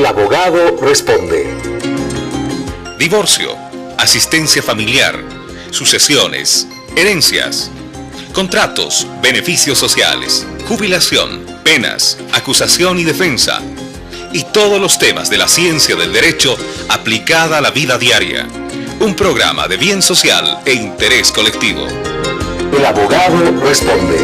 El abogado responde. Divorcio, asistencia familiar, sucesiones, herencias, contratos, beneficios sociales, jubilación, penas, acusación y defensa, y todos los temas de la ciencia del derecho aplicada a la vida diaria. Un programa de bien social e interés colectivo. El abogado responde.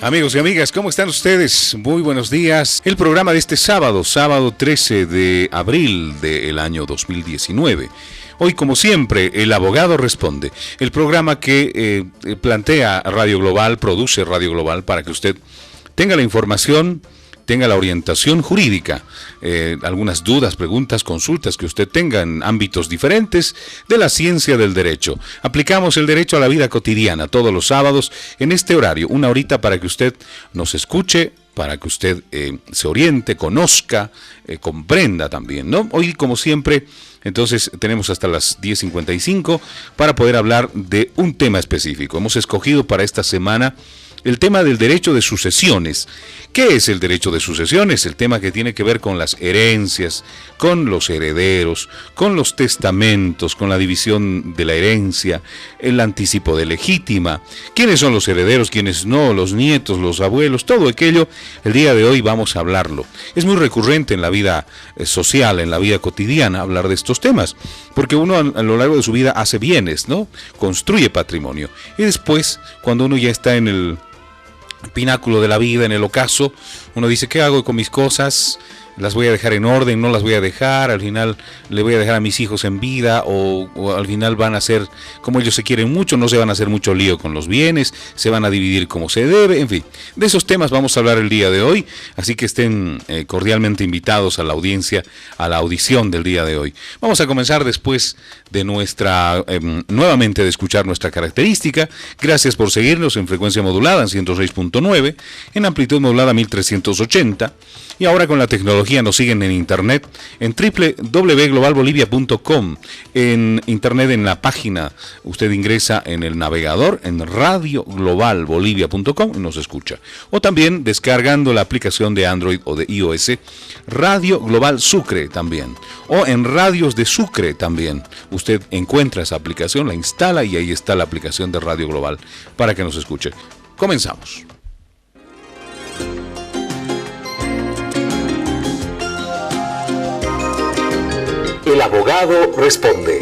Amigos y amigas, ¿cómo están ustedes? Muy buenos días. El programa de este sábado 13 de abril del año 2019. Hoy, como siempre, El abogado responde. El programa que plantea Radio Global, produce Radio Global, para que usted tenga la información, tenga la orientación jurídica, algunas dudas, preguntas, consultas que usted tenga en ámbitos diferentes de la ciencia del derecho. Aplicamos el derecho a la vida cotidiana todos los sábados en este horario, una horita para que usted nos escuche, para que usted se oriente, conozca, comprenda también, ¿no? Hoy, como siempre, entonces tenemos hasta las 10:55 para poder hablar de un tema específico. Hemos escogido para esta semana el tema del derecho de sucesiones. ¿Qué es el derecho de sucesiones? El tema que tiene que ver con las herencias, con los herederos, con los testamentos, con la división de la herencia, el anticipo de legítima. ¿Quiénes son los herederos? ¿Quiénes no? Los nietos, los abuelos, todo aquello. El día de hoy vamos a hablarlo. Es muy recurrente en la vida social, en la vida cotidiana, hablar de estos temas, porque uno a lo largo de su vida hace bienes, ¿no? Construye patrimonio. Y después, cuando uno ya está en el pináculo de la vida, en el ocaso, uno dice, ¿qué hago con mis cosas? ¿Las voy a dejar en orden? ¿No las voy a dejar? ¿Al final le voy a dejar a mis hijos en vida? ¿O al final van a ser, como ellos se quieren mucho, no se van a hacer mucho lío con los bienes? ¿Se van a dividir como se debe? En fin, de esos temas vamos a hablar el día de hoy, así que estén cordialmente invitados a la audiencia, a la audición del día de hoy. Vamos a comenzar después de nuevamente de escuchar nuestra característica. Gracias por seguirnos en frecuencia modulada en 106.9, en amplitud modulada 1380, y ahora con la tecnología nos siguen en internet en www.globalbolivia.com. En internet, en la página, usted ingresa en el navegador en radioglobalbolivia.com y nos escucha. O también descargando la aplicación de Android o de iOS, Radio Global Sucre también. O en Radios de Sucre también. Usted encuentra esa aplicación, la instala y ahí está la aplicación de Radio Global para que nos escuche. Comenzamos. El abogado responde.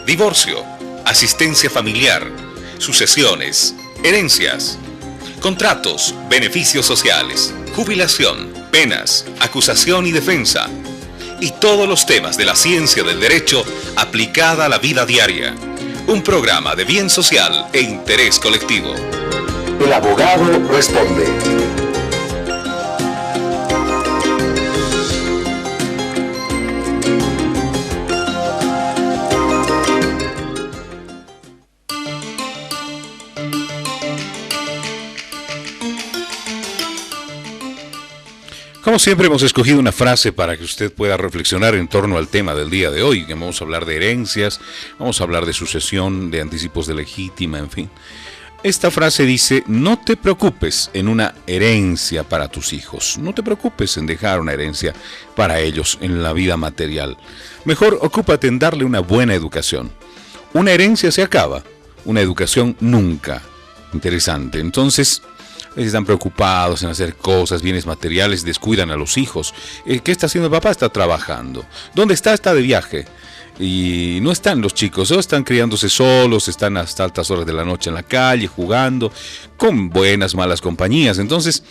Divorcio, asistencia familiar, sucesiones, herencias, contratos, beneficios sociales, jubilación, penas, acusación y defensa, y todos los temas de la ciencia del derecho aplicada a la vida diaria. Un programa de bien social e interés colectivo. El abogado responde. Como siempre, hemos escogido una frase para que usted pueda reflexionar en torno al tema del día de hoy. Vamos a hablar de herencias, vamos a hablar de sucesión, de anticipos de legítima, en fin. Esta frase dice: no te preocupes en una herencia para tus hijos. No te preocupes en dejar una herencia para ellos en la vida material. Mejor ocúpate en darle una buena educación. Una herencia se acaba, una educación nunca. Interesante. Entonces, están preocupados en hacer cosas, bienes materiales, descuidan a los hijos. ¿Qué está haciendo el papá? Está trabajando. ¿Dónde está? Está de viaje. Y no están los chicos, o están criándose solos, están hasta altas horas de la noche en la calle, jugando, con buenas, malas compañías. Entonces,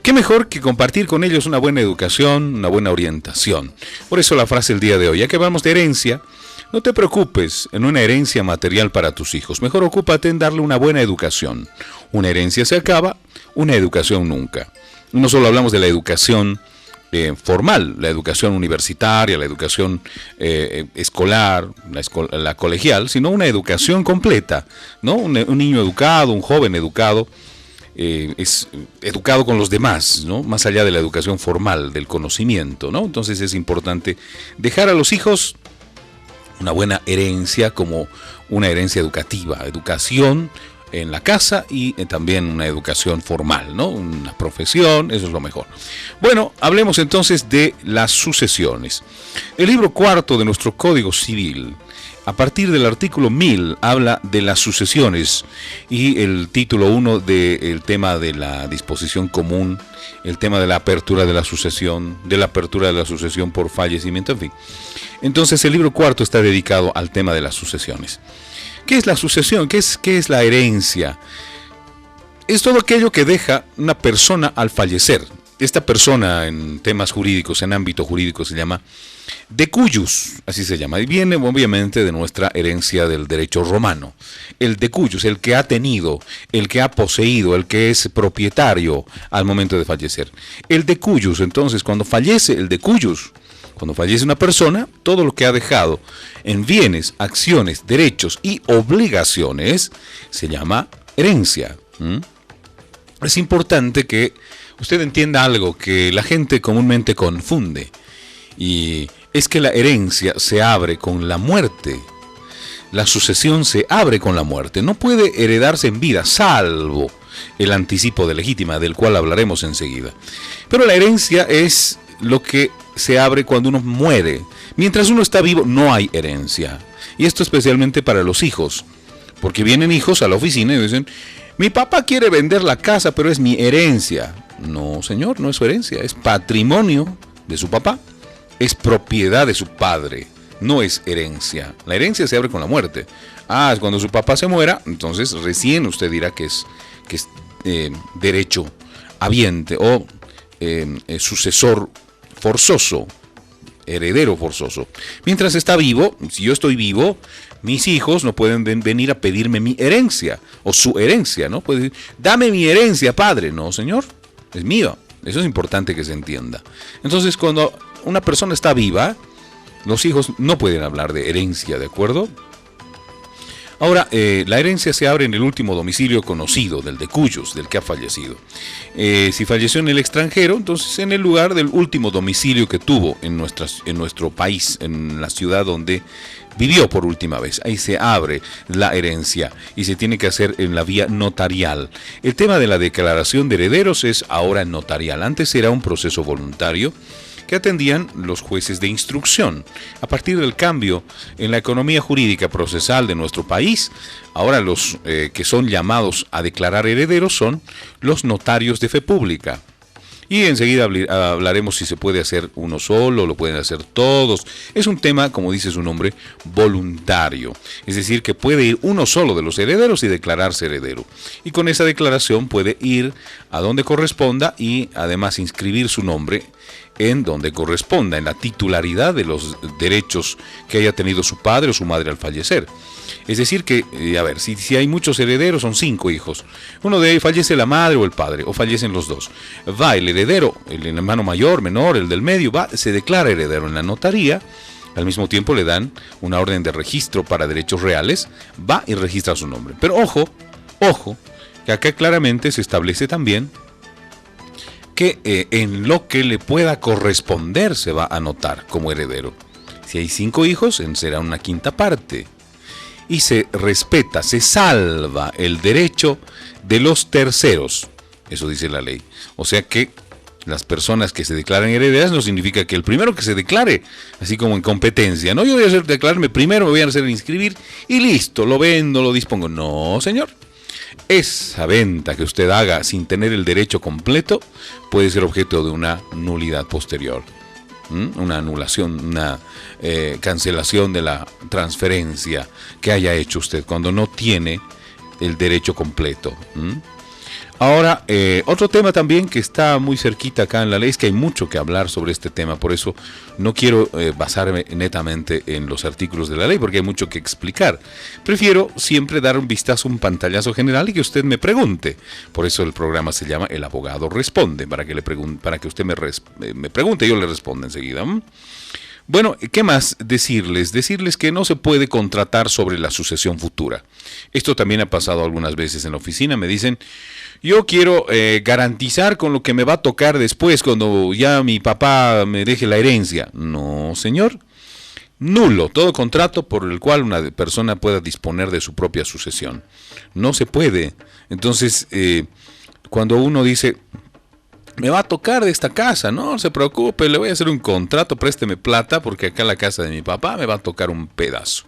¿qué mejor que compartir con ellos una buena educación, una buena orientación? Por eso la frase del día de hoy, ya que hablamos de herencia, no te preocupes en una herencia material para tus hijos. Mejor ocúpate en darle una buena educación. Una herencia se acaba, una educación nunca. No solo hablamos de la educación formal, la educación universitaria, la educación escolar, la colegial, sino una educación completa, ¿no? Un niño educado, un joven educado, es educado con los demás, ¿no? Más allá de la educación formal, del conocimiento, ¿no? Entonces es importante dejar a los hijos una buena herencia, como una herencia educativa, educación en la casa y también una educación formal, ¿no? Una profesión, eso es lo mejor. Bueno, hablemos entonces de las sucesiones. El libro cuarto de nuestro Código Civil, a partir del artículo 1000, habla de las sucesiones, y el título 1 del tema de la disposición común, el tema de la apertura de la sucesión por fallecimiento, en fin. Entonces el libro cuarto está dedicado al tema de las sucesiones. ¿Qué es la sucesión? ¿Qué es la herencia? Es todo aquello que deja una persona al fallecer. Esta persona, en temas jurídicos, en ámbito jurídico, se llama decujus, así se llama, y viene obviamente de nuestra herencia del derecho romano. El decujus, el que ha tenido, el que ha poseído, el que es propietario al momento de fallecer. El decujus, entonces, cuando fallece el decujus, cuando fallece una persona, todo lo que ha dejado en bienes, acciones, derechos y obligaciones se llama herencia. Es importante que usted entienda algo que la gente comúnmente confunde, y es que la herencia se abre con la muerte. La sucesión se abre con la muerte. No puede heredarse en vida, salvo el anticipo de legítima, del cual hablaremos enseguida. Pero la herencia es lo que se abre cuando uno muere. Mientras uno está vivo no hay herencia. Y esto especialmente para los hijos, porque vienen hijos a la oficina y dicen: mi papá quiere vender la casa, pero es mi herencia. No, señor, no es su herencia, es patrimonio de su papá, es propiedad de su padre, no es herencia. La herencia se abre con la muerte. Es cuando su papá se muera, entonces recién usted dirá que es derecho habiente o sucesor forzoso, heredero forzoso. Mientras está vivo, si yo estoy vivo, mis hijos no pueden venir a pedirme mi herencia o su herencia, ¿no? Puede decir: dame mi herencia, padre. No, señor, es mío. Eso es importante que se entienda. Entonces, cuando una persona está viva, los hijos no pueden hablar de herencia, ¿de acuerdo? Ahora, la herencia se abre en el último domicilio conocido del decujus, del que ha fallecido. Si falleció en el extranjero, entonces en el lugar del último domicilio que tuvo en nuestro país, en la ciudad donde vivió por última vez. Ahí se abre la herencia y se tiene que hacer en la vía notarial. El tema de la declaración de herederos es ahora notarial. Antes era un proceso voluntario que atendían los jueces de instrucción. A partir del cambio en la economía jurídica procesal de nuestro país, ahora los que son llamados a declarar herederos son los notarios de fe pública. Y enseguida hablaremos si se puede hacer uno solo, lo pueden hacer todos. Es un tema, como dice su nombre, voluntario. Es decir, que puede ir uno solo de los herederos y declararse heredero. Y con esa declaración puede ir a donde corresponda y además inscribir su nombre en donde corresponda, en la titularidad de los derechos que haya tenido su padre o su madre al fallecer. Es decir que, si hay muchos herederos, son 5 hijos. Uno de ellos fallece la madre o el padre, o fallecen los dos. Va el heredero, el hermano mayor, menor, el del medio, se declara heredero en la notaría. Al mismo tiempo le dan una orden de registro para derechos reales, va y registra su nombre. Pero ojo, que acá claramente se establece también que en lo que le pueda corresponder se va a anotar como heredero. Si hay 5 hijos, será una quinta parte. Y se respeta, se salva el derecho de los terceros. Eso dice la ley. O sea que las personas que se declaran herederas no significa que el primero que se declare, así como en competencia, no, yo voy a declararme primero, me voy a hacer inscribir y listo, lo vendo, lo dispongo. No, señor. Esa venta que usted haga sin tener el derecho completo puede ser objeto de una nulidad posterior. Una anulación, una cancelación de la transferencia que haya hecho usted cuando no tiene el derecho completo. Ahora, otro tema también que está muy cerquita acá en la ley, es que hay mucho que hablar sobre este tema, por eso no quiero basarme netamente en los artículos de la ley, porque hay mucho que explicar. Prefiero siempre dar un vistazo, un pantallazo general y que usted me pregunte. Por eso el programa se llama El Abogado Responde, para que usted me pregunte y yo le responda enseguida. Bueno, ¿qué más decirles? Decirles que no se puede contratar sobre la sucesión futura. Esto también ha pasado algunas veces en la oficina. Me dicen, yo quiero garantizar con lo que me va a tocar después cuando ya mi papá me deje la herencia. No, señor. Nulo todo contrato por el cual una persona pueda disponer de su propia sucesión. No se puede. Entonces, cuando uno dice, me va a tocar de esta casa, no se preocupe, le voy a hacer un contrato, présteme plata, porque acá en la casa de mi papá me va a tocar un pedazo.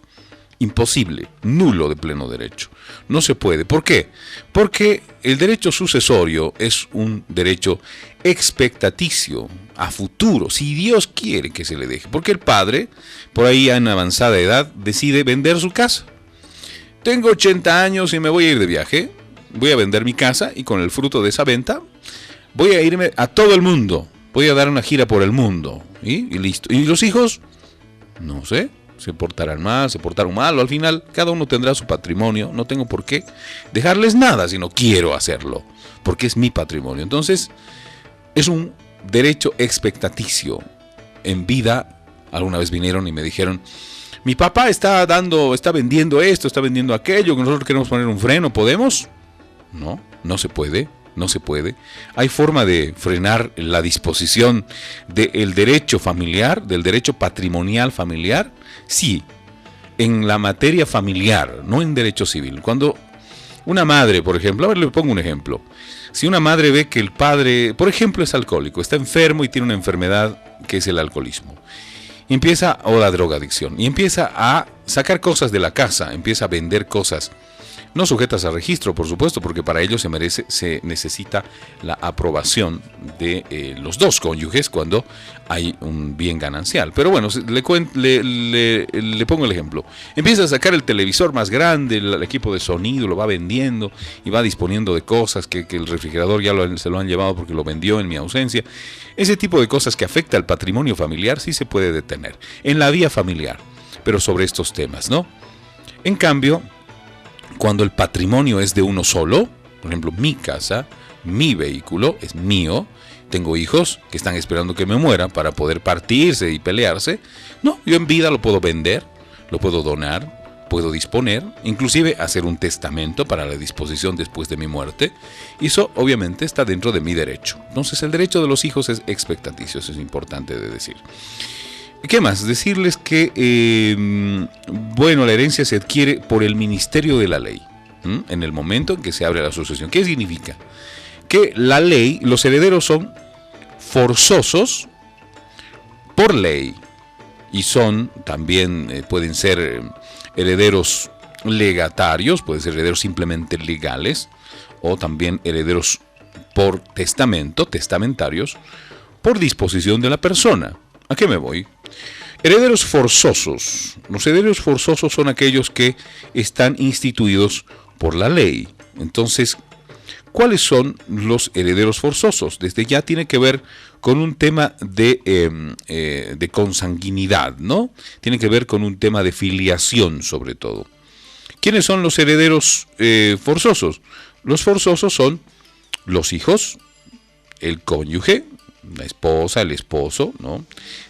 Imposible, nulo de pleno derecho. No se puede. ¿Por qué? Porque el derecho sucesorio es un derecho expectaticio, a futuro, si Dios quiere que se le deje. Porque el padre, por ahí en avanzada edad, decide vender su casa. Tengo 80 años y me voy a ir de viaje, voy a vender mi casa y con el fruto de esa venta voy a irme a todo el mundo, voy a dar una gira por el mundo, y listo. ¿Y los hijos? No sé. Se portarán mal, se portaron mal, o al final cada uno tendrá su patrimonio. No tengo por qué dejarles nada si no quiero hacerlo, porque es mi patrimonio. Entonces, es un derecho expectaticio. En vida, alguna vez vinieron y me dijeron, mi papá está vendiendo esto, está vendiendo aquello, que nosotros queremos poner un freno, ¿podemos? No, no se puede. No se puede. ¿Hay forma de frenar la disposición del derecho familiar, del derecho patrimonial familiar? Sí, en la materia familiar, no en derecho civil. Cuando una madre, por ejemplo, a ver, le pongo un ejemplo. Si una madre ve que el padre, por ejemplo, es alcohólico, está enfermo y tiene una enfermedad que es el alcoholismo, o la drogadicción, y empieza a sacar cosas de la casa, empieza a vender cosas no sujetas a registro, por supuesto, porque para ello se necesita la aprobación de los dos cónyuges cuando hay un bien ganancial. Pero bueno, le pongo el ejemplo. Empieza a sacar el televisor más grande, el equipo de sonido, lo va vendiendo y va disponiendo de cosas que el refrigerador ya se lo han llevado porque lo vendió en mi ausencia. Ese tipo de cosas que afecta al patrimonio familiar sí se puede detener en la vía familiar, pero sobre estos temas, ¿no? En cambio, cuando el patrimonio es de uno solo, por ejemplo, mi casa, mi vehículo, es mío, tengo hijos que están esperando que me muera para poder partirse y pelearse, no, yo en vida lo puedo vender, lo puedo donar, puedo disponer, inclusive hacer un testamento para la disposición después de mi muerte, y eso obviamente está dentro de mi derecho. Entonces el derecho de los hijos es expectaticio, eso es importante de decir. ¿Qué más? Decirles que, la herencia se adquiere por el ministerio de la ley, en el momento en que se abre la sucesión. ¿Qué significa? Que la ley, los herederos son forzosos por ley, y son también, pueden ser herederos legatarios, pueden ser herederos simplemente legales, o también herederos por testamento, testamentarios, por disposición de la persona. ¿A qué me voy? Herederos forzosos. Los herederos forzosos son aquellos que están instituidos por la ley. Entonces, ¿cuáles son los herederos forzosos? Desde ya tiene que ver con un tema de consanguinidad, ¿no? Tiene que ver con un tema de filiación, sobre todo. ¿Quiénes son los herederos forzosos? Los forzosos son los hijos, el cónyuge, la esposa, el esposo, ¿no?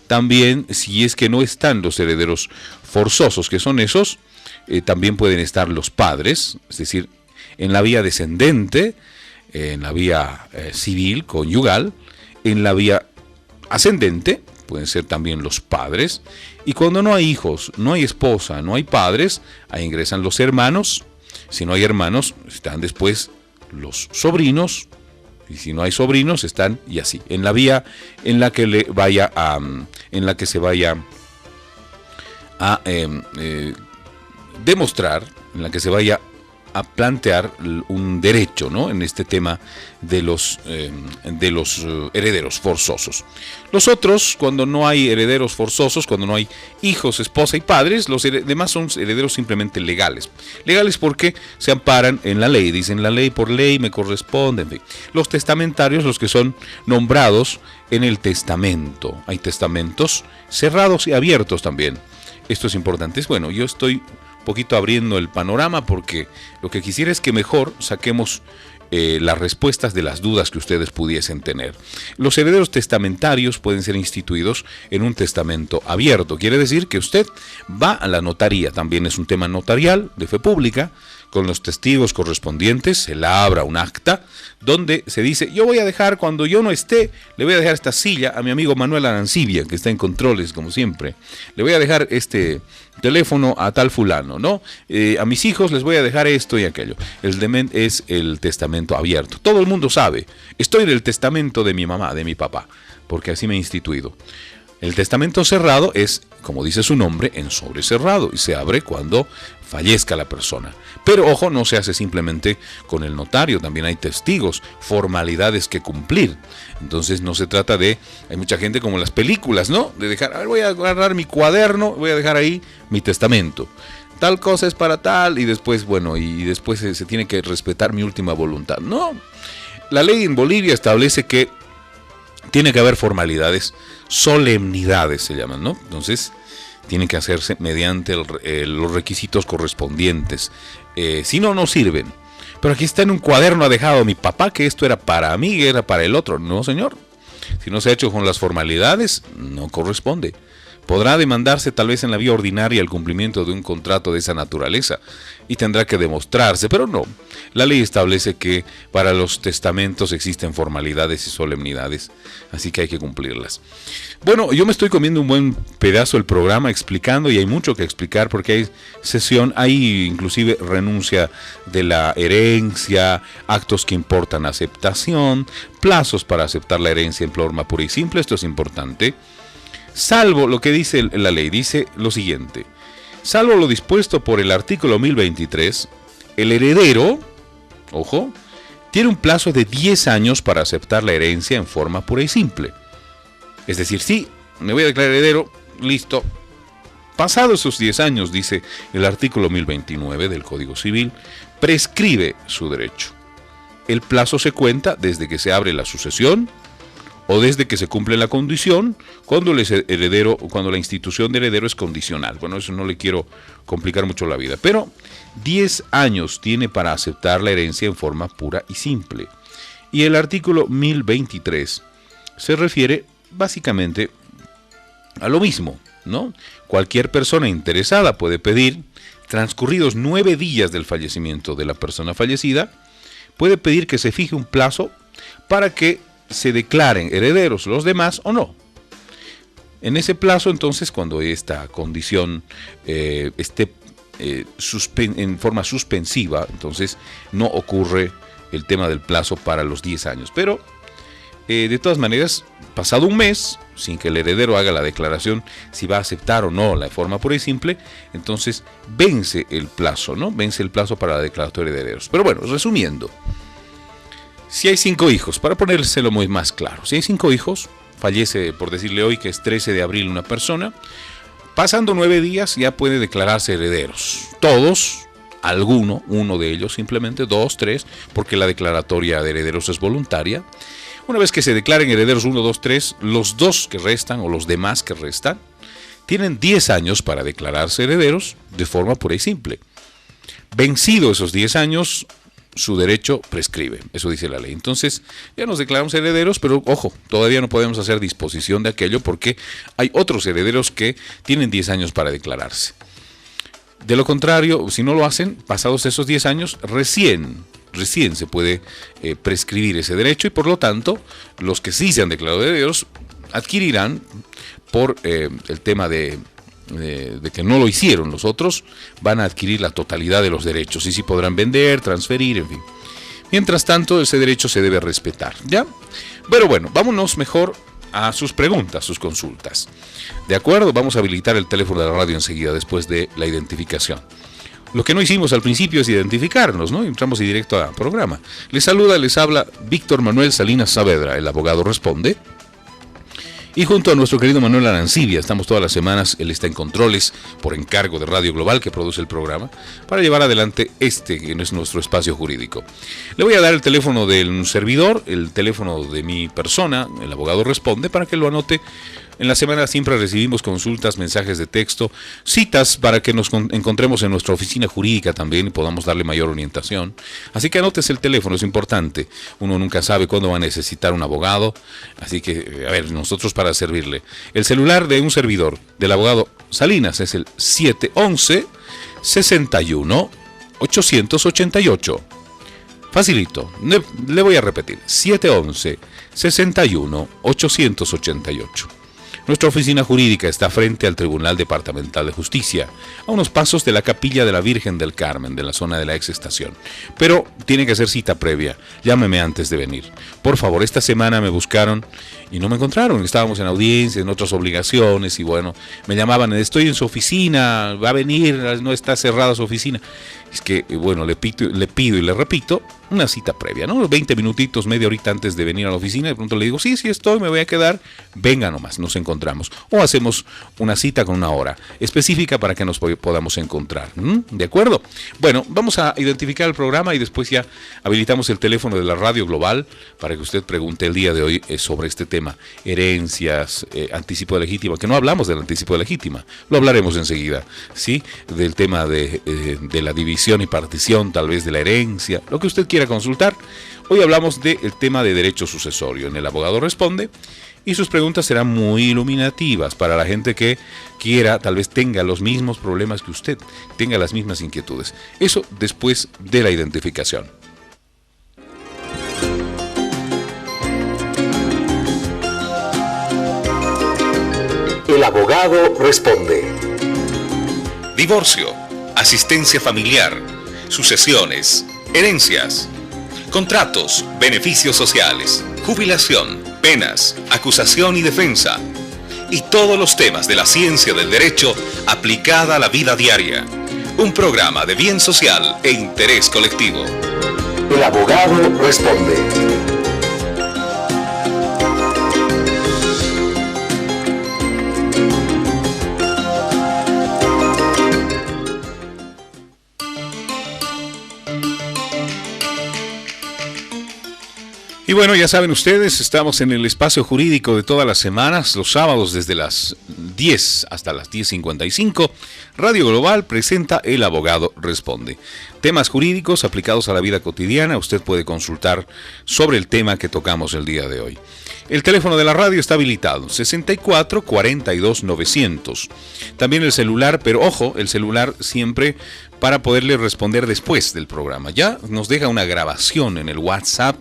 También, si es que no están los herederos forzosos, que son esos, también pueden estar los padres, es decir, en la vía descendente, en la vía civil, conyugal, en la vía ascendente, pueden ser también los padres, y cuando no hay hijos, no hay esposa, no hay padres, ahí ingresan los hermanos. Si no hay hermanos, están después los sobrinos, y si no hay sobrinos, están, y así, en la vía en la que se vaya a demostrar, en la que se vaya a plantear un derecho, ¿no?, en este tema de los herederos forzosos. Los otros, cuando no hay herederos forzosos, cuando no hay hijos, esposa y padres, los demás son herederos simplemente legales. Legales porque se amparan en la ley, dicen la ley por ley me corresponde. En fin. Los testamentarios, los que son nombrados en el testamento. Hay testamentos cerrados y abiertos también. Esto es importante. Bueno, yo estoy poquito abriendo el panorama porque lo que quisiera es que mejor saquemos las respuestas de las dudas que ustedes pudiesen tener. Los herederos testamentarios pueden ser instituidos en un testamento abierto. Quiere decir que usted va a la notaría, también es un tema notarial de fe pública, con los testigos correspondientes, se labra un acta donde se dice, yo voy a dejar, cuando yo no esté, le voy a dejar esta silla a mi amigo Manuel Arancibia, que está en controles como siempre, le voy a dejar este teléfono a tal fulano, ¿no? A mis hijos les voy a dejar esto y aquello. Es el testamento abierto. Todo el mundo sabe, estoy en el testamento de mi mamá, de mi papá, porque así me he instituido. El testamento cerrado es, como dice su nombre, en sobre cerrado y se abre cuando fallezca la persona. Pero ojo, no se hace simplemente con el notario, también hay testigos, formalidades que cumplir. Entonces no se trata de, hay mucha gente como en las películas, ¿no? De dejar, a ver, voy a agarrar mi cuaderno, voy a dejar ahí mi testamento. Tal cosa es para tal y después, bueno, y después se tiene que respetar mi última voluntad. No, la ley en Bolivia establece que tiene que haber formalidades, solemnidades se llaman, ¿no? Entonces, tienen que hacerse mediante los requisitos correspondientes. Si no, no sirven. Pero aquí está en un cuaderno, ha dejado mi papá que esto era para mí, era para el otro. No, señor. Si no se ha hecho con las formalidades, no corresponde. Podrá demandarse tal vez en la vía ordinaria el cumplimiento de un contrato de esa naturaleza y tendrá que demostrarse, pero no. La ley establece que para los testamentos existen formalidades y solemnidades, así que hay que cumplirlas. Bueno, yo me estoy comiendo un buen pedazo del programa explicando, y hay mucho que explicar porque hay sesión, hay inclusive renuncia de la herencia, actos que importan aceptación, plazos para aceptar la herencia en forma pura y simple. Esto es importante. Salvo lo que dice la ley, dice lo siguiente: salvo lo dispuesto por el artículo 1023, el heredero, ojo, tiene un plazo de 10 años para aceptar la herencia en forma pura y simple. Es decir, sí, me voy a declarar heredero, listo. Pasados esos 10 años, dice el artículo 1029 del Código Civil, prescribe su derecho. El plazo se cuenta desde que se abre la sucesión o desde que se cumple la condición, cuando la institución de heredero es condicional. Bueno, eso no le quiero complicar mucho la vida, pero 10 años tiene para aceptar la herencia en forma pura y simple. Y el artículo 1023 se refiere básicamente a lo mismo, ¿no? Cualquier persona interesada puede pedir, transcurridos 9 días del fallecimiento de la persona fallecida, puede pedir que se fije un plazo para que se declaren herederos los demás o no. En ese plazo, entonces, cuando esta condición esté en forma suspensiva, entonces no ocurre el tema del plazo para los 10 años. Pero, de todas maneras, pasado un mes, sin que el heredero haga la declaración si va a aceptar o no la forma pura y simple, entonces vence el plazo, ¿no? Vence el plazo para la declaratoria de herederos. Pero bueno, resumiendo, si hay 5 hijos, para ponérselo muy más claro, si hay 5 hijos, fallece, por decirle hoy que es 13 de abril una persona, pasando 9 días ya puede declararse herederos. Todos, alguno, uno de ellos simplemente, 2, 3, porque la declaratoria de herederos es voluntaria. Una vez que se declaren herederos 1, 2, 3, los 2 que restan o los demás que restan, tienen 10 años para declararse herederos de forma pura y simple. Vencido esos 10 años, su derecho prescribe, eso dice la ley. Entonces, ya nos declaramos herederos, pero ojo, todavía no podemos hacer disposición de aquello porque hay otros herederos que tienen 10 años para declararse. De lo contrario, si no lo hacen, pasados esos 10 años, recién se puede prescribir ese derecho y por lo tanto, los que sí se han declarado herederos adquirirán por el tema de que no lo hicieron, los otros van a adquirir la totalidad de los derechos y sí podrán vender, transferir, en fin. Mientras tanto, ese derecho se debe respetar, ¿ya? Pero bueno, vámonos mejor a sus preguntas, sus consultas. ¿De acuerdo? Vamos a habilitar el teléfono de la radio enseguida, después de la identificación. Lo que no hicimos al principio es identificarnos, ¿no? Entramos directo al programa. Les habla Víctor Manuel Salinas Saavedra, el abogado responde. Y junto a nuestro querido Manuel Arancibia, estamos todas las semanas, él está en controles por encargo de Radio Global, que produce el programa, para llevar adelante que es nuestro espacio jurídico. Le voy a dar el teléfono del servidor, el teléfono de mi persona, el abogado responde, para que lo anote. En la semana siempre recibimos consultas, mensajes de texto, citas para que nos encontremos en nuestra oficina jurídica también y podamos darle mayor orientación. Así que anotes el teléfono, es importante. Uno nunca sabe cuándo va a necesitar un abogado. Así que, a ver, nosotros para servirle. El celular de un servidor, del abogado Salinas, es el 711-61-888. Facilito, le voy a repetir, 711-61-888. Nuestra oficina jurídica está frente al Tribunal Departamental de Justicia, a unos pasos de la Capilla de la Virgen del Carmen, de la zona de la ex estación. Pero tiene que hacer cita previa, llámeme antes de venir. Por favor, esta semana me buscaron y no me encontraron, estábamos en audiencia, en otras obligaciones y bueno, me llamaban, estoy en su oficina, va a venir, no está cerrada su oficina. Es que, bueno, le pido y le repito, una cita previa, ¿no? 20 minutitos, media horita antes de venir a la oficina, de pronto le digo, sí estoy, me voy a quedar, venga nomás, nos encontramos. O hacemos una cita con una hora específica para que nos podamos encontrar. ¿De acuerdo? Bueno, vamos a identificar el programa y después ya habilitamos el teléfono de la Radio Global para que usted pregunte el día de hoy sobre este tema, herencias, anticipo de legítima, que no hablamos del anticipo de legítima, lo hablaremos enseguida, ¿sí? Del tema de la división y partición, tal vez de la herencia, lo que usted quiera consultar. Hoy hablamos del tema de derecho sucesorio. En el abogado responde y sus preguntas serán muy iluminativas para la gente que quiera, tal vez tenga los mismos problemas que usted, tenga las mismas inquietudes. Eso después de la identificación. El abogado responde. Divorcio, asistencia familiar, sucesiones, herencias, contratos, beneficios sociales, jubilación, penas, acusación y defensa, y todos los temas de la ciencia del derecho aplicada a la vida diaria. Un programa de bien social e interés colectivo. El abogado responde. Y bueno, ya saben ustedes, estamos en el espacio jurídico de todas las semanas, los sábados desde las 10 hasta las 10:55. Radio Global presenta El Abogado Responde. Temas jurídicos aplicados a la vida cotidiana, usted puede consultar sobre el tema que tocamos el día de hoy. El teléfono de la radio está habilitado, 64 42 900. También el celular, pero ojo, el celular siempre para poderle responder después del programa. Ya nos deja una grabación en el WhatsApp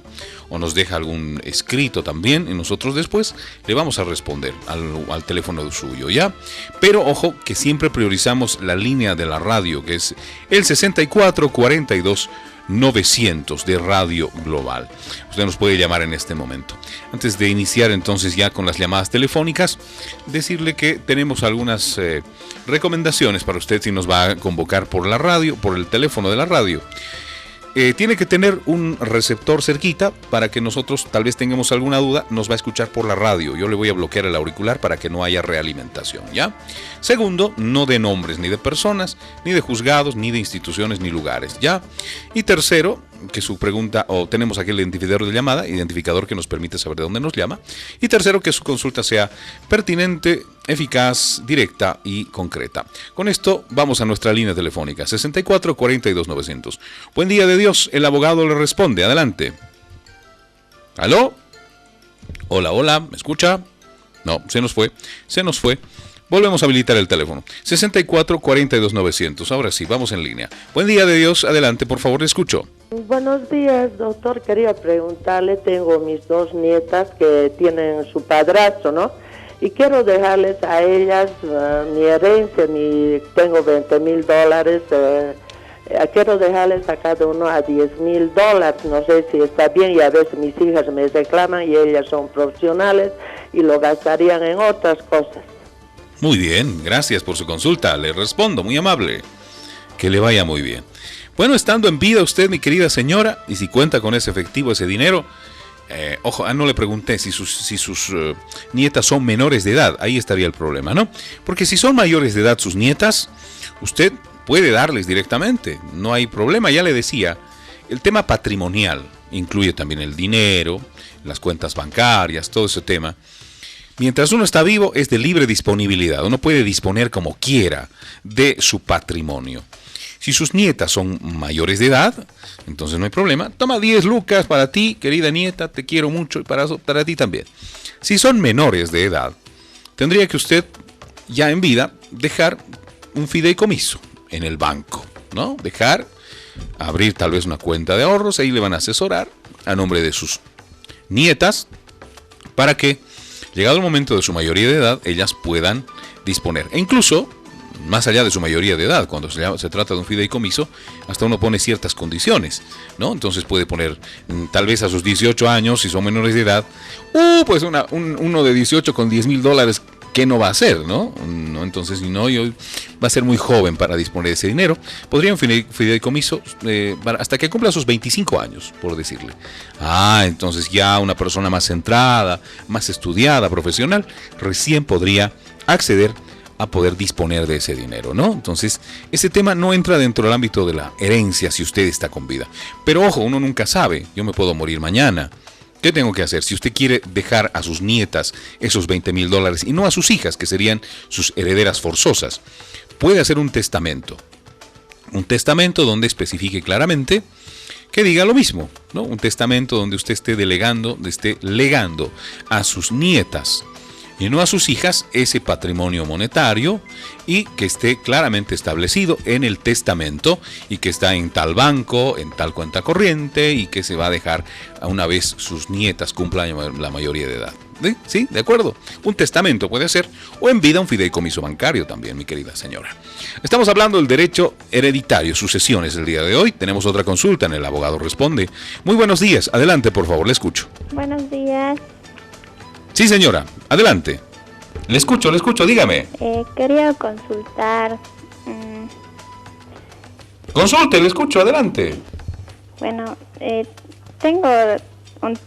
o nos deja algún escrito también y nosotros después le vamos a responder al teléfono suyo, ¿ya? Pero ojo que siempre priorizamos la línea de la radio, que es el 64 42 900 de Radio Global. Usted nos puede llamar en este momento. Antes de iniciar entonces ya con las llamadas telefónicas, decirle que tenemos algunas recomendaciones para usted si nos va a convocar por la radio, por el teléfono de la radio. Tiene que tener un receptor cerquita para que nosotros tal vez tengamos alguna duda, nos va a escuchar por la radio. Yo le voy a bloquear el auricular para que no haya realimentación, ¿ya? Segundo, no de nombres ni de personas, ni de juzgados, ni de instituciones, ni lugares, ¿ya? Y tercero, que su pregunta, o tenemos aquí el identificador de llamada, identificador que nos permite saber de dónde nos llama. Y tercero, que su consulta sea pertinente, eficaz, directa y concreta. Con esto vamos a nuestra línea telefónica, 64 42 900. Buen día de Dios, el abogado le responde, adelante. ¿Aló? Hola, ¿me escucha? No, se nos fue. Volvemos a habilitar el teléfono, 64 42 900. Ahora sí, vamos en línea. Buen día de Dios, adelante, por favor, le escucho. Buenos días, doctor. Quería preguntarle, tengo mis dos nietas que tienen su padrastro, ¿no? Y quiero dejarles a ellas mi herencia, tengo $20,000, quiero dejarles a cada uno a $10,000, no sé si está bien, y a veces mis hijas me reclaman y ellas son profesionales y lo gastarían en otras cosas. Muy bien, gracias por su consulta, le respondo, muy amable. Que le vaya muy bien. Bueno, estando en vida usted, mi querida señora, y si cuenta con ese efectivo, ese dinero, ojo, no le pregunté si sus nietas son menores de edad, ahí estaría el problema, ¿no? Porque si son mayores de edad sus nietas, usted puede darles directamente, no hay problema, ya le decía, el tema patrimonial incluye también el dinero, las cuentas bancarias, todo ese tema. Mientras uno está vivo es de libre disponibilidad, uno puede disponer como quiera de su patrimonio. Si sus nietas son mayores de edad, entonces no hay problema. Toma 10 lucas para ti, querida nieta, te quiero mucho, y para ti también. Si son menores de edad, tendría que usted, ya en vida, dejar un fideicomiso en el banco, ¿no? Abrir tal vez una cuenta de ahorros, ahí le van a asesorar a nombre de sus nietas, para que, llegado el momento de su mayoría de edad, ellas puedan disponer. E incluso, más allá de su mayoría de edad, cuando se trata de un fideicomiso, hasta uno pone ciertas condiciones, ¿no? Entonces puede poner, tal vez a sus 18 años, si son menores de edad, pues uno de 18 con $10,000, ¿qué no va a hacer, no? Entonces, si no, va a ser muy joven para disponer de ese dinero. Podría un fideicomiso hasta que cumpla sus 25 años, por decirle. Entonces ya una persona más centrada, más estudiada, profesional, recién podría acceder a poder disponer de ese dinero, ¿no? Entonces, ese tema no entra dentro del ámbito de la herencia si usted está con vida. Pero ojo, uno nunca sabe, yo me puedo morir mañana. ¿Qué tengo que hacer? Si usted quiere dejar a sus nietas esos $20,000 y no a sus hijas, que serían sus herederas forzosas, puede hacer un testamento. Un testamento donde especifique claramente que diga lo mismo, ¿no? Un testamento donde usted esté legando a sus nietas y no a sus hijas ese patrimonio monetario, y que esté claramente establecido en el testamento y que está en tal banco, en tal cuenta corriente, y que se va a dejar a una vez sus nietas cumplan la mayoría de edad. ¿Sí? ¿De acuerdo? Un testamento puede ser, o en vida un fideicomiso bancario también, mi querida señora. Estamos hablando del derecho hereditario, sucesiones el día de hoy. Tenemos otra consulta en El Abogado Responde. Muy buenos días, adelante por favor, le escucho. Buenos días. Sí, señora, adelante. Le escucho, dígame. Quería consultar. Consulte, le escucho, adelante. Bueno,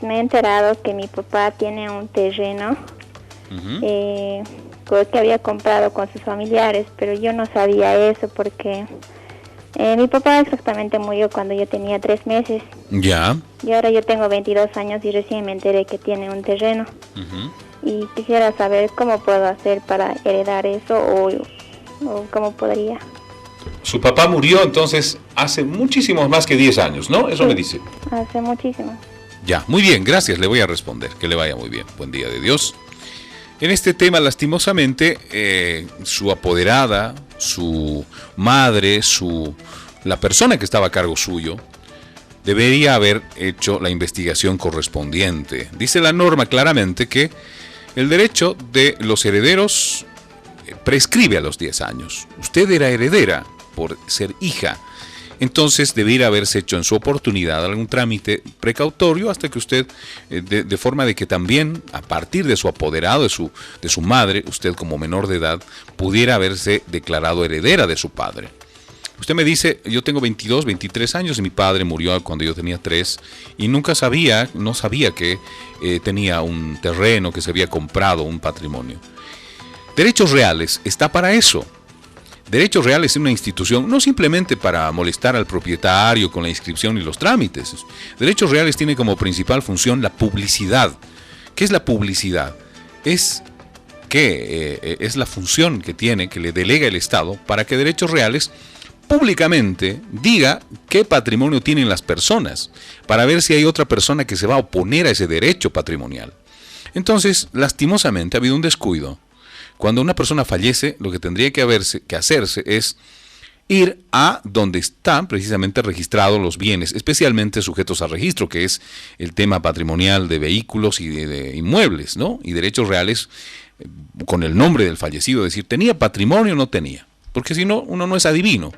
me he enterado que mi papá tiene un terreno que había comprado con sus familiares, pero yo no sabía eso porque mi papá exactamente murió cuando yo tenía 3 meses. Ya. Y ahora yo tengo 22 años y recién me enteré que tiene un terreno. Y quisiera saber cómo puedo hacer para heredar eso o cómo podría. Su papá murió entonces hace muchísimos más que 10 años, ¿no? Eso Sí, me dice. Hace muchísimo. Ya, muy bien, gracias, le voy a responder. Que le vaya muy bien. Buen día de Dios. En este tema, lastimosamente, su apoderada, su madre, la persona que estaba a cargo suyo, debería haber hecho la investigación correspondiente. Dice la norma claramente que el derecho de los herederos prescribe a los 10 años. Usted era heredera por ser hija. Entonces debiera haberse hecho en su oportunidad algún trámite precautorio hasta que usted, de forma de que también a partir de su apoderado, de su madre, usted como menor de edad, pudiera haberse declarado heredera de su padre. Usted me dice, yo tengo 22, 23 años y mi padre murió cuando yo tenía 3 y no sabía que tenía un terreno, que se había comprado un patrimonio. Derechos Reales está para eso. Derechos Reales es una institución no simplemente para molestar al propietario con la inscripción y los trámites. Derechos Reales tiene como principal función la publicidad. ¿Qué es la publicidad? Es la función que le delega el Estado para que Derechos Reales públicamente diga qué patrimonio tienen las personas, para ver si hay otra persona que se va a oponer a ese derecho patrimonial. Entonces, lastimosamente, ha habido un descuido. Cuando una persona fallece, lo que tendría que hacerse es ir a donde están precisamente registrados los bienes, especialmente sujetos a registro, que es el tema patrimonial de vehículos y de inmuebles, ¿no? Y Derechos Reales, con el nombre del fallecido, decir, ¿tenía patrimonio o no tenía? porque si no, uno no es adivino.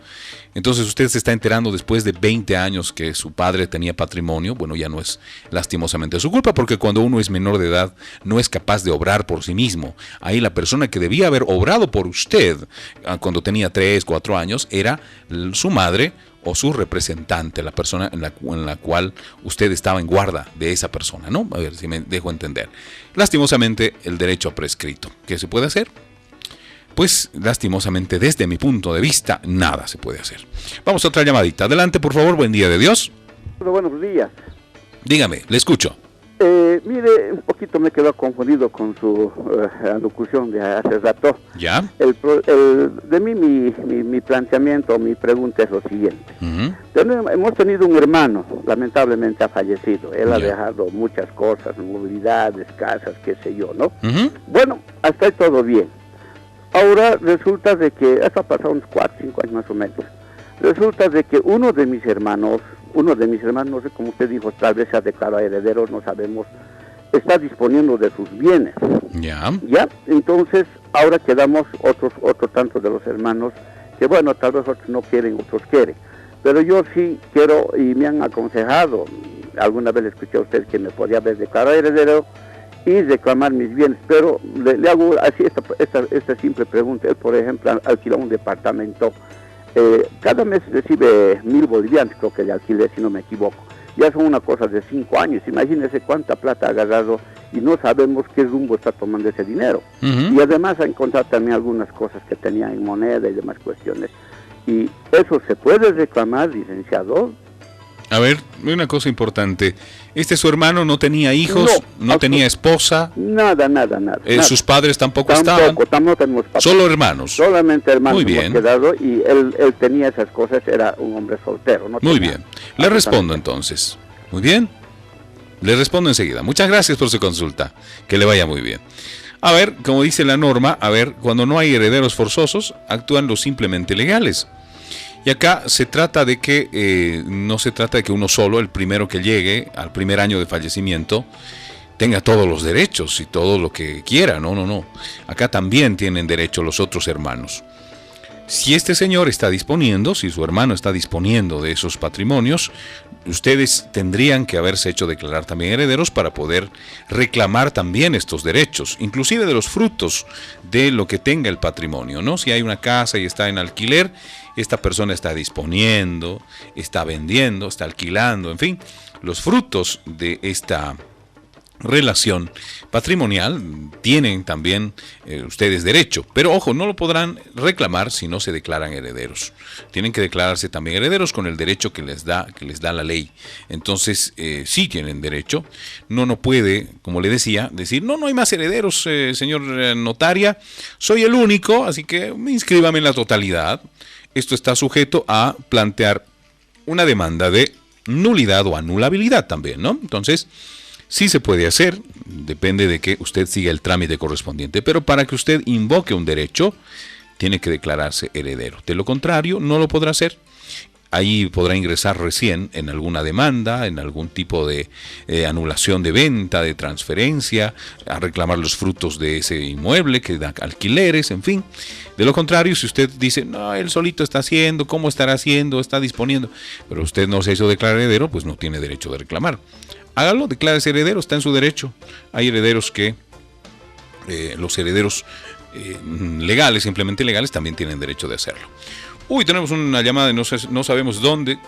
Entonces usted se está enterando después de 20 años que su padre tenía patrimonio. Bueno, ya no es lastimosamente su culpa, porque cuando uno es menor de edad no es capaz de obrar por sí mismo. Ahí la persona que debía haber obrado por usted cuando tenía 3, 4 años era su madre o su representante, la persona en la cual usted estaba en guarda de esa persona, ¿no? A ver si me dejo entender. Lastimosamente, el derecho ha prescrito. ¿Qué se puede hacer? Pues lastimosamente, desde mi punto de vista, nada se puede hacer. Vamos a otra llamadita. Adelante, por favor. Buen día de Dios. Buenos días. Dígame, le escucho. Mire, un poquito me quedo confundido con su alocución de hace rato. ¿Ya? De mí mi planteamiento, mi pregunta es lo siguiente. Hemos tenido un hermano, lamentablemente ha fallecido. Él ha dejado muchas cosas, movilidades, casas, qué sé yo, ¿no? Bueno, hasta ahí todo bien. Ahora resulta de que, esto ha pasado unos 4, 5 años más o menos, resulta de que uno de mis hermanos, no sé, como usted dijo, tal vez se ha declarado heredero, no sabemos, está disponiendo de sus bienes. Ya. Entonces, ahora quedamos otro tanto de los hermanos, que bueno, tal vez otros no quieren, otros quieren. Pero yo sí quiero, y me han aconsejado, alguna vez le escuché a usted que me podía haber declarado heredero, y reclamar mis bienes, pero le hago así esta simple pregunta. Él, por ejemplo, alquiló un departamento, cada mes recibe 1,000 bolivianos, creo que le alquilé, si no me equivoco. Ya son una cosa de 5 años, imagínese cuánta plata ha agarrado y no sabemos qué rumbo está tomando ese dinero. Y además ha encontrado también algunas cosas que tenía en moneda y demás cuestiones. ¿Y eso se puede reclamar, licenciado? A ver, una cosa importante. ¿Su hermano no tenía hijos? ¿No tenía esposa? Nada. ¿Sus padres tampoco estaban? Tampoco tenemos papás. ¿Solo hermanos? Solamente hermanos. Muy bien. Hemos quedado, y él tenía esas cosas, era un hombre soltero. Muy bien. Le respondo entonces. Muy bien. Le respondo enseguida. Muchas gracias por su consulta. Que le vaya muy bien. A ver, como dice la norma, cuando no hay herederos forzosos, actúan los simplemente legales. Y acá se trata de que no se trata de que uno solo, el primero que llegue al primer año de fallecimiento, tenga todos los derechos y todo lo que quiera. No. Acá también tienen derecho los otros hermanos. Si este señor está disponiendo, si su hermano está disponiendo de esos patrimonios, ustedes tendrían que haberse hecho declarar también herederos para poder reclamar también estos derechos, inclusive de los frutos de lo que tenga el patrimonio, ¿no? Si hay una casa y está en alquiler, esta persona está disponiendo, está vendiendo, está alquilando, en fin, los frutos de esta relación patrimonial tienen también ustedes derecho, pero ojo, no lo podrán reclamar si no se declaran herederos. Tienen que declararse también herederos con el derecho que les da la ley. Entonces sí tienen derecho. No puede, como le decía, decir no hay más herederos, señor notaria, soy el único, así que inscríbame en la totalidad. Esto está sujeto a plantear una demanda de nulidad o anulabilidad también, ¿no? Entonces sí se puede hacer, depende de que usted siga el trámite correspondiente, pero para que usted invoque un derecho, tiene que declararse heredero. De lo contrario, no lo podrá hacer. Ahí podrá ingresar recién en alguna demanda, en algún tipo de anulación de venta, de transferencia, a reclamar los frutos de ese inmueble que da alquileres, en fin. De lo contrario, si usted dice, no, él solito está haciendo, ¿cómo estará haciendo? Está disponiendo, pero usted no se hizo declarar heredero, pues no tiene derecho de reclamar. Hágalo, declárese heredero, está en su derecho. Hay herederos que, los herederos legales, simplemente legales, también tienen derecho de hacerlo. Uy, tenemos una llamada de no sabemos dónde,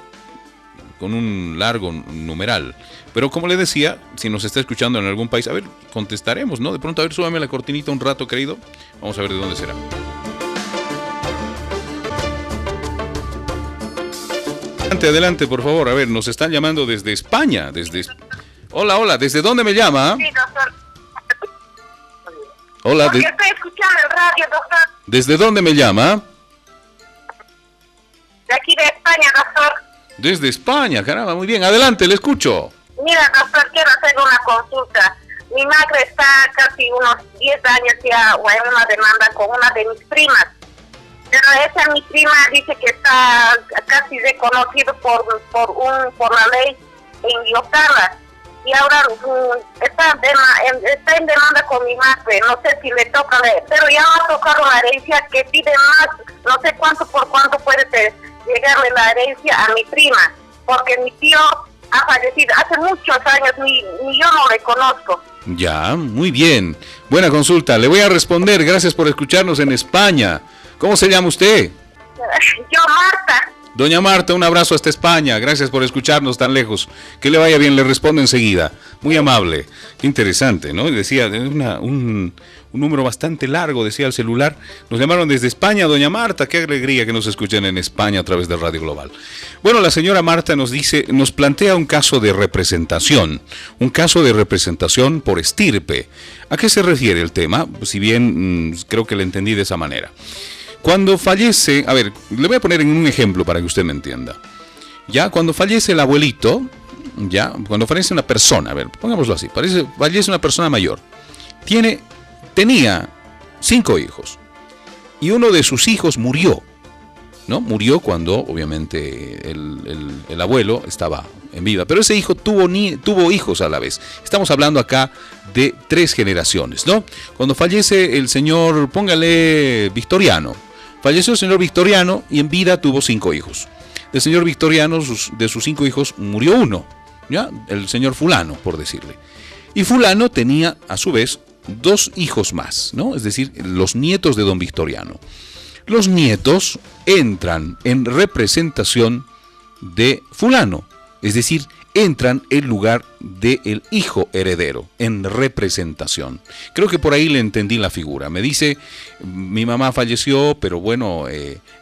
con un largo numeral. Pero como le decía, si nos está escuchando en algún país, a ver, contestaremos, ¿no? De pronto, a ver, súbame la cortinita un rato, querido. Vamos a ver de dónde será. Adelante, por favor. A ver, nos están llamando desde España. Hola, ¿desde dónde me llama? Sí, doctor. Hola. Porque estoy escuchando el radio, doctor. ¿Desde dónde me llama? De aquí de España, doctor. Desde España, caramba, muy bien. Adelante, le escucho. Mira, doctor, quiero hacer una consulta. Mi madre está casi unos 10 años ya en una demanda con una de mis primas. Pero esa mi prima dice que está casi reconocido por la ley en Yotala. y ahora está en demanda con mi madre, no sé si le toca, pero ya va a tocar una herencia que pide más, no sé cuánto por cuánto puede llegarle la herencia a mi prima, porque mi tío ha fallecido hace muchos años, ni yo no le conozco. Ya, muy bien. Buena consulta. Le voy a responder. Gracias por escucharnos en España. ¿Cómo se llama usted? Yo, Marta. Doña Marta, un abrazo hasta España. Gracias por escucharnos tan lejos. Que le vaya bien, le respondo enseguida. Muy amable. Qué interesante, ¿no? Decía, un número bastante largo, decía el celular. Nos llamaron desde España, doña Marta. Qué alegría que nos escuchen en España a través de Radio Global. Bueno, la señora Marta nos plantea un caso de representación. Un caso de representación por estirpe. ¿A qué se refiere el tema? Si bien creo que le entendí de esa manera. Cuando fallece, a ver, le voy a poner en un ejemplo para que usted me entienda. Ya, cuando fallece el abuelito, ya, cuando fallece una persona, a ver, pongámoslo así, fallece una persona mayor, tenía 5 hijos, y uno de sus hijos murió, ¿no? Murió cuando, obviamente, el abuelo estaba en vida, pero ese hijo tuvo hijos a la vez. Estamos hablando acá de 3 generaciones, ¿no? Cuando fallece el señor, póngale Victoriano, falleció el señor Victoriano y en vida tuvo 5 hijos. El señor Victoriano, de sus 5 hijos, murió uno, ¿ya? El señor fulano, por decirle. Y fulano tenía, a su vez, 2 hijos más, ¿no? Es decir, los nietos de don Victoriano. Los nietos entran en representación de fulano, es decir, entran en lugar del hijo heredero, en representación. Creo que por ahí le entendí la figura. Me dice, mi mamá falleció, pero bueno,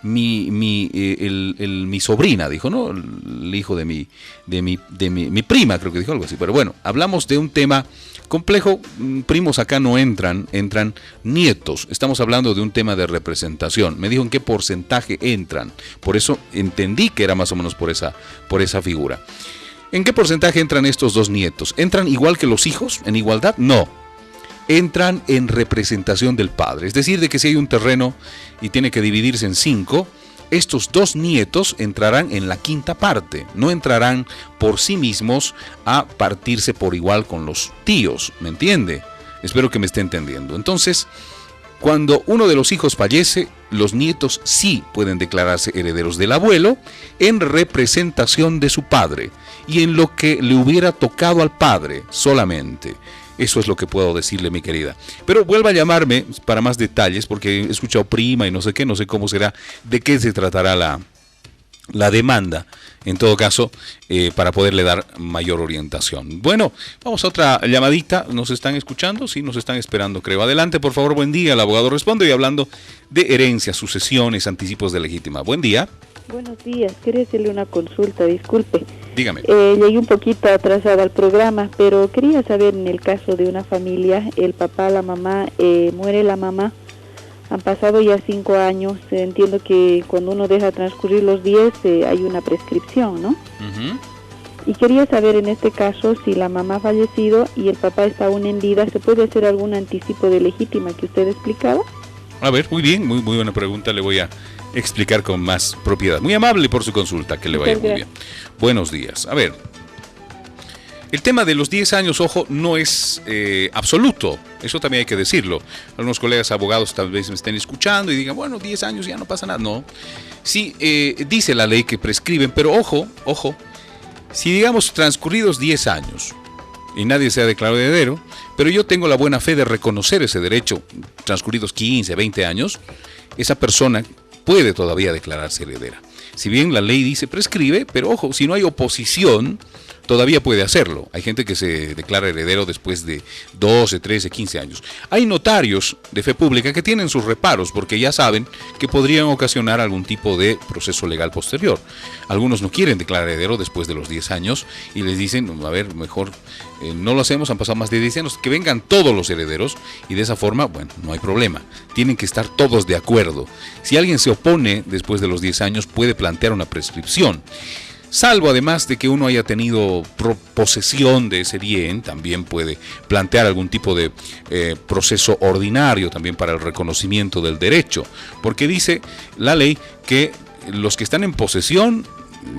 mi sobrina, dijo, ¿no? El hijo de mi prima, creo que dijo algo así. Pero bueno, hablamos de un tema complejo. Primos acá no entran nietos. Estamos hablando de un tema de representación. Me dijo en qué porcentaje entran. Por eso entendí que era más o menos por esa figura. ¿En qué porcentaje entran estos 2 nietos? ¿Entran igual que los hijos? ¿En igualdad? No. Entran en representación del padre. Es decir, de que si hay un terreno y tiene que dividirse en 5, estos 2 nietos entrarán en la 5ª parte. No entrarán por sí mismos a partirse por igual con los tíos. ¿Me entiende? Espero que me esté entendiendo. Entonces, cuando uno de los hijos fallece, los nietos sí pueden declararse herederos del abuelo en representación de su padre y en lo que le hubiera tocado al padre solamente. Eso es lo que puedo decirle, mi querida. Pero vuelva a llamarme para más detalles, porque he escuchado prima y no sé qué, no sé cómo será, de qué se tratará la demanda, en todo caso, para poderle dar mayor orientación. Bueno, vamos a otra llamadita. ¿Nos están escuchando? Sí, nos están esperando, creo. Adelante, por favor, buen día. El abogado responde y hablando de herencias, sucesiones, anticipos de legítima. Buen día. Buenos días, quería hacerle una consulta, disculpe. Dígame. Llegué un poquito atrasada al programa, pero quería saber en el caso de una familia, el papá, la mamá, muere la mamá, han pasado ya 5 años, entiendo que cuando uno deja transcurrir los 10 hay una prescripción, ¿no? Uh-huh. Y quería saber en este caso, si la mamá ha fallecido y el papá está aún en vida, ¿se puede hacer algún anticipo de legítima que usted explicaba? A ver, muy bien, muy buena pregunta, le voy a explicar con más propiedad. Muy amable por su consulta, que le vaya muy bien. Buenos días. A ver, el tema de los 10 años, ojo, no es absoluto. Eso también hay que decirlo. Algunos colegas abogados tal vez me estén escuchando y digan, bueno, 10 años ya no pasa nada. No. Sí, dice la ley que prescriben, pero ojo, si digamos transcurridos 10 años y nadie se ha declarado heredero, pero yo tengo la buena fe de reconocer ese derecho, transcurridos 15, 20 años, esa persona puede todavía declararse heredera. Si bien la ley dice prescribe, pero ojo, si no hay oposición, todavía puede hacerlo. Hay gente que se declara heredero después de 12, 13, 15 años. Hay notarios de fe pública que tienen sus reparos porque ya saben que podrían ocasionar algún tipo de proceso legal posterior. Algunos no quieren declarar heredero después de los 10 años y les dicen, a ver, mejor no lo hacemos, han pasado más de 10 años, que vengan todos los herederos y de esa forma, bueno, no hay problema. Tienen que estar todos de acuerdo. Si alguien se opone después de los 10 años, puede plantear una prescripción. Salvo además de que uno haya tenido posesión de ese bien, también puede plantear algún tipo de proceso ordinario también para el reconocimiento del derecho, porque dice la ley que los que están en posesión,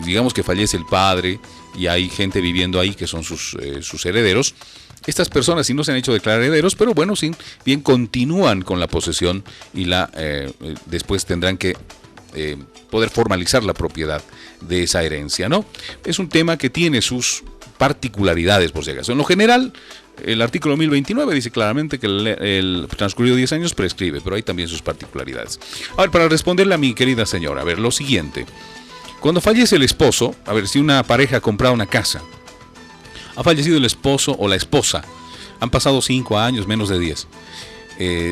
digamos que fallece el padre y hay gente viviendo ahí que son sus herederos. Estas personas sí no se han hecho declarar herederos, pero bueno, sí, bien continúan con la posesión y después tendrán que poder formalizar la propiedad de esa herencia, ¿no? Es un tema que tiene sus particularidades, por si acaso. En lo general, el artículo 1029 dice claramente que el transcurrido 10 años prescribe, pero hay también sus particularidades. A ver, para responderle a mi querida señora, a ver, lo siguiente. Cuando fallece el esposo, a ver, si una pareja ha comprado una casa, ha fallecido el esposo o la esposa, han pasado 5 años, menos de 10.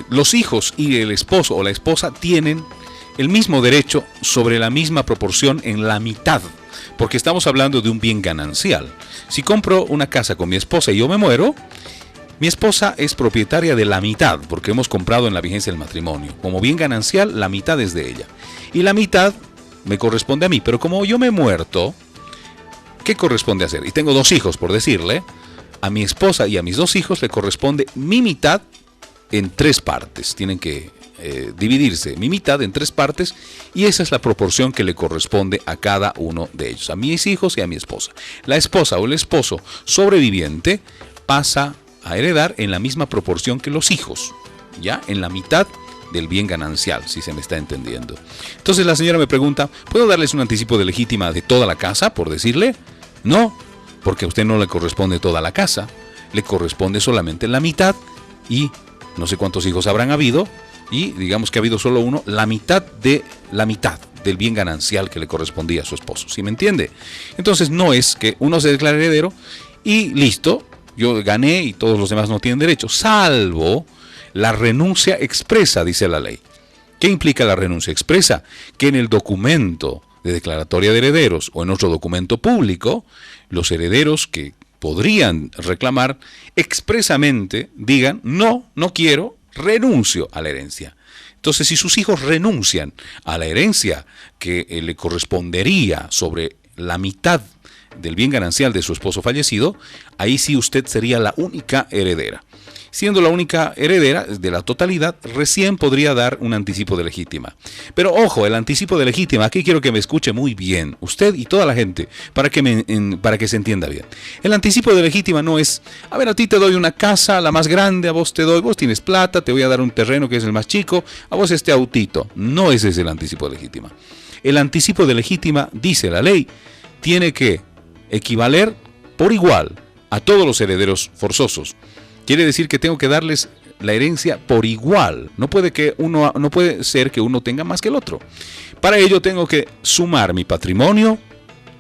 Los hijos y el esposo o la esposa tienen el mismo derecho sobre la misma proporción en la mitad, porque estamos hablando de un bien ganancial. Si compro una casa con mi esposa y yo me muero, mi esposa es propietaria de la mitad, porque hemos comprado en la vigencia del matrimonio. Como bien ganancial, la mitad es de ella. Y la mitad me corresponde a mí, pero como yo me he muerto, ¿qué corresponde hacer? Y tengo 2 hijos, por decirle, a mi esposa y a mis 2 hijos le corresponde mi mitad en 3 partes. Tienen que dividirse mi mitad en 3 partes y esa es la proporción que le corresponde a cada uno de ellos, a mis hijos y a mi esposa. La esposa o el esposo sobreviviente pasa a heredar en la misma proporción que los hijos, ya en la mitad del bien ganancial, si se me está entendiendo. Entonces la señora me pregunta, ¿puedo darles un anticipo de legítima de toda la casa, por decirle? No, porque a usted no le corresponde toda la casa, le corresponde solamente la mitad y no sé cuántos hijos habrán habido y digamos que ha habido solo uno, la mitad del bien ganancial que le correspondía a su esposo, ¿sí me entiende? Entonces no es que uno se declare heredero y listo, yo gané y todos los demás no tienen derecho, salvo la renuncia expresa, dice la ley. ¿Qué implica la renuncia expresa? Que en el documento de declaratoria de herederos o en otro documento público, los herederos que podrían reclamar expresamente digan, no quiero, renuncio a la herencia. Entonces, si sus hijos renuncian a la herencia que le correspondería sobre la mitad del bien ganancial de su esposo fallecido, ahí sí usted sería la única heredera. Siendo la única heredera de la totalidad, recién podría dar un anticipo de legítima. Pero ojo, el anticipo de legítima, aquí quiero que me escuche muy bien, usted y toda la gente, para que se entienda bien. El anticipo de legítima no es, a ver, a ti te doy una casa, la más grande, a vos te doy, vos tienes plata, te voy a dar un terreno que es el más chico, a vos este autito. No ese es el anticipo de legítima. El anticipo de legítima, dice la ley, tiene que equivaler por igual a todos los herederos forzosos. Quiere decir que tengo que darles la herencia por igual. No puede ser que uno tenga más que el otro. Para ello tengo que sumar mi patrimonio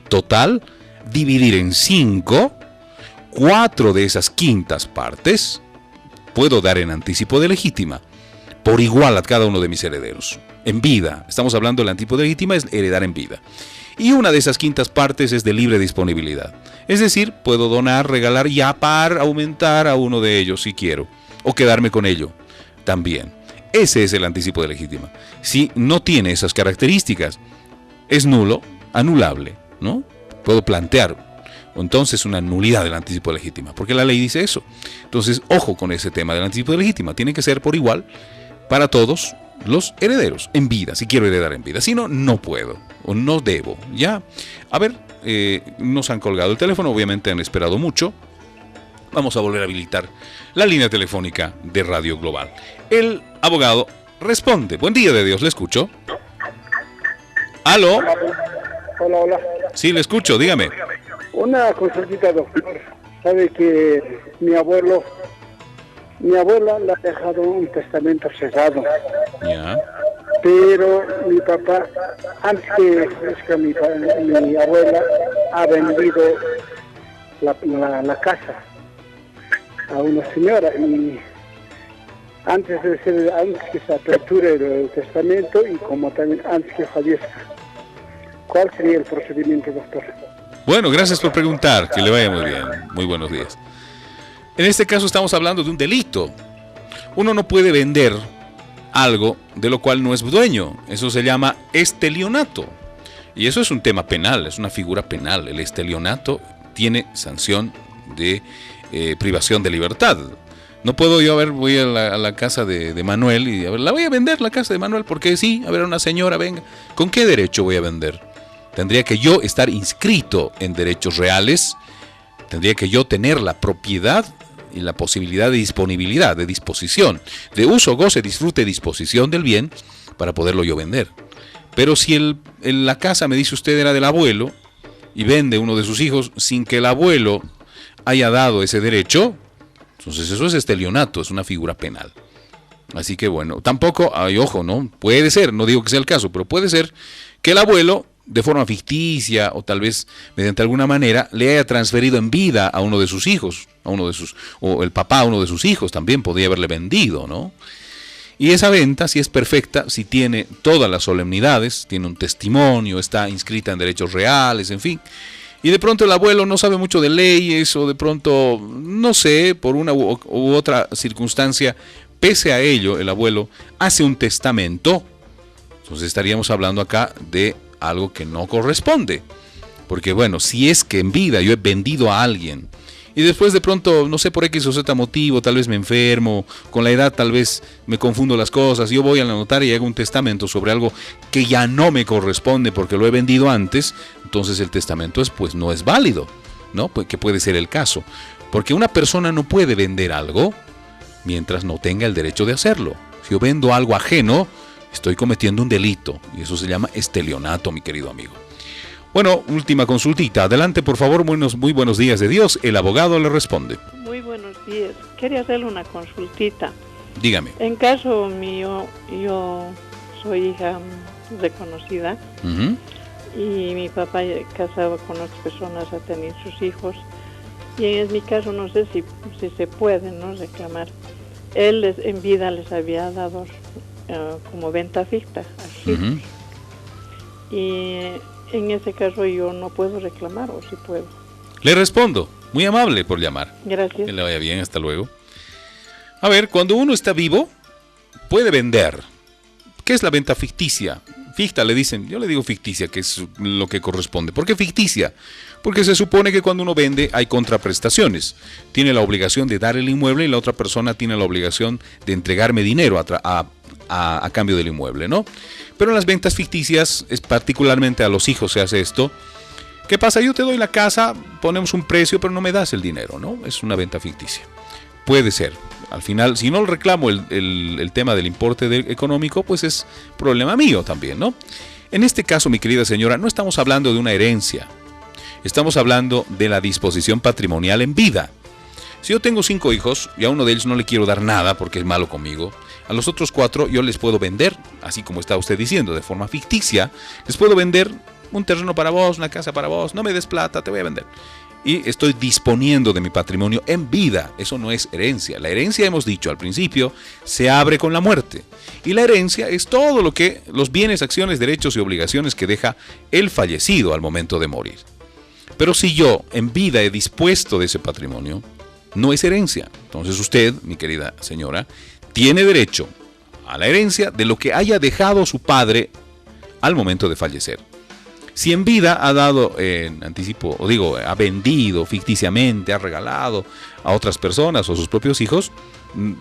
total, dividir en 5, 4 de esas quintas partes puedo dar en anticipo de legítima, por igual a cada uno de mis herederos. En vida, estamos hablando del anticipo de legítima, es heredar en vida. Y una de esas quintas partes es de libre disponibilidad. Es decir, puedo donar, regalar y aumentar a uno de ellos si quiero. O quedarme con ello también. Ese es el anticipo de legítima. Si no tiene esas características, es nulo, anulable, ¿no? Puedo plantear entonces una nulidad del anticipo de legítima, porque la ley dice eso. Entonces, ojo con ese tema del anticipo de legítima. Tiene que ser por igual para todos los herederos en vida, si quiero heredar en vida. Si no, no puedo o no debo, ¿ya? A ver, nos han colgado el teléfono, obviamente han esperado mucho. Vamos a volver a habilitar la línea telefónica de Radio Global. El abogado responde. Buen día de Dios, le escucho. ¿Aló? Hola. Sí, le escucho, dígame. Una consultita, doctor. Sabe que mi abuela le ha dejado un testamento cerrado. Ya. Pero mi papá, antes que fallezca mi abuela, ha vendido la casa a una señora y antes que se aperture el testamento y como también antes que fallezca. ¿Cuál sería el procedimiento, doctor? Bueno, gracias por preguntar, que le vaya muy bien. Muy buenos días. En este caso estamos hablando de un delito. Uno no puede vender algo de lo cual no es dueño. Eso se llama estelionato. Y eso es un tema penal, es una figura penal. El estelionato tiene sanción de privación de libertad. No puedo yo, voy a la casa de Manuel y la voy a vender la casa de Manuel porque sí, a ver, una señora, venga. ¿Con qué derecho voy a vender? Tendría que yo estar inscrito en derechos reales, tendría que yo tener la propiedad y la posibilidad de disponibilidad, de disposición, de uso, goce, disfrute, disposición del bien para poderlo yo vender. Pero si la casa, me dice usted, era del abuelo y vende uno de sus hijos sin que el abuelo haya dado ese derecho, entonces eso es estelionato, es una figura penal. Así que bueno, tampoco, ojo, ¿no? Puede ser, no digo que sea el caso, pero puede ser que el abuelo, de forma ficticia o tal vez mediante alguna manera, le haya transferido en vida a uno de sus hijos, o el papá a uno de sus hijos también podría haberle vendido, ¿no? Y esa venta, si es perfecta, si tiene todas las solemnidades, tiene un testimonio, está inscrita en derechos reales, en fin. Y de pronto el abuelo no sabe mucho de leyes, o de pronto, no sé, por una u otra circunstancia, pese a ello, el abuelo hace un testamento. Entonces estaríamos hablando acá de algo que no corresponde. Porque bueno, si es que en vida yo he vendido a alguien y después de pronto, no sé, por X o Z motivo, tal vez me enfermo, con la edad tal vez me confundo las cosas, yo voy a la notaria y hago un testamento sobre algo que ya no me corresponde porque lo he vendido antes, entonces el testamento pues no es válido, ¿no? Pues que puede ser el caso. Porque una persona no puede vender algo mientras no tenga el derecho de hacerlo. Si yo vendo algo ajeno, estoy cometiendo un delito y eso se llama estelionato, mi querido amigo. Bueno, última consultita. Adelante, por favor. Muy buenos días de Dios. El abogado le responde. Muy buenos días. Quería hacerle una consultita. Dígame. En caso mío, yo soy hija reconocida y mi papá casado con otras personas, ha tenido sus hijos. Y en mi caso no sé si se puede, ¿no?, reclamar. Él en vida les había dado como venta ficta a sus hijos. Y en ese caso yo no puedo reclamar, o si puedo. Le respondo. Muy amable por llamar. Gracias. Que le vaya bien, hasta luego. A ver, cuando uno está vivo, puede vender. ¿Qué es la venta ficticia? Ficta le dicen, yo le digo ficticia, que es lo que corresponde. ¿Por qué ficticia? Porque se supone que cuando uno vende hay contraprestaciones. Tiene la obligación de dar el inmueble y la otra persona tiene la obligación de entregarme dinero a cambio del inmueble, ¿no? Pero en las ventas ficticias, es particularmente a los hijos se hace esto. ¿Qué pasa? Yo te doy la casa, ponemos un precio, pero no me das el dinero, ¿no? Es una venta ficticia. Puede ser. Al final, si no reclamo el tema del importe económico, pues es problema mío también, ¿no? En este caso, mi querida señora, no estamos hablando de una herencia. Estamos hablando de la disposición patrimonial en vida. Si yo tengo 5 hijos y a uno de ellos no le quiero dar nada porque es malo conmigo, a los otros 4 yo les puedo vender, así como está usted diciendo, de forma ficticia, les puedo vender un terreno para vos, una casa para vos, no me des plata, te voy a vender. Y estoy disponiendo de mi patrimonio en vida. Eso no es herencia. La herencia, hemos dicho al principio, se abre con la muerte. Y la herencia es todo lo que, los bienes, acciones, derechos y obligaciones que deja el fallecido al momento de morir. Pero si yo en vida he dispuesto de ese patrimonio, no es herencia. Entonces usted, mi querida señora, tiene derecho a la herencia de lo que haya dejado su padre al momento de fallecer. Si en vida ha dado en anticipo, o digo, ha vendido ficticiamente, ha regalado a otras personas o a sus propios hijos,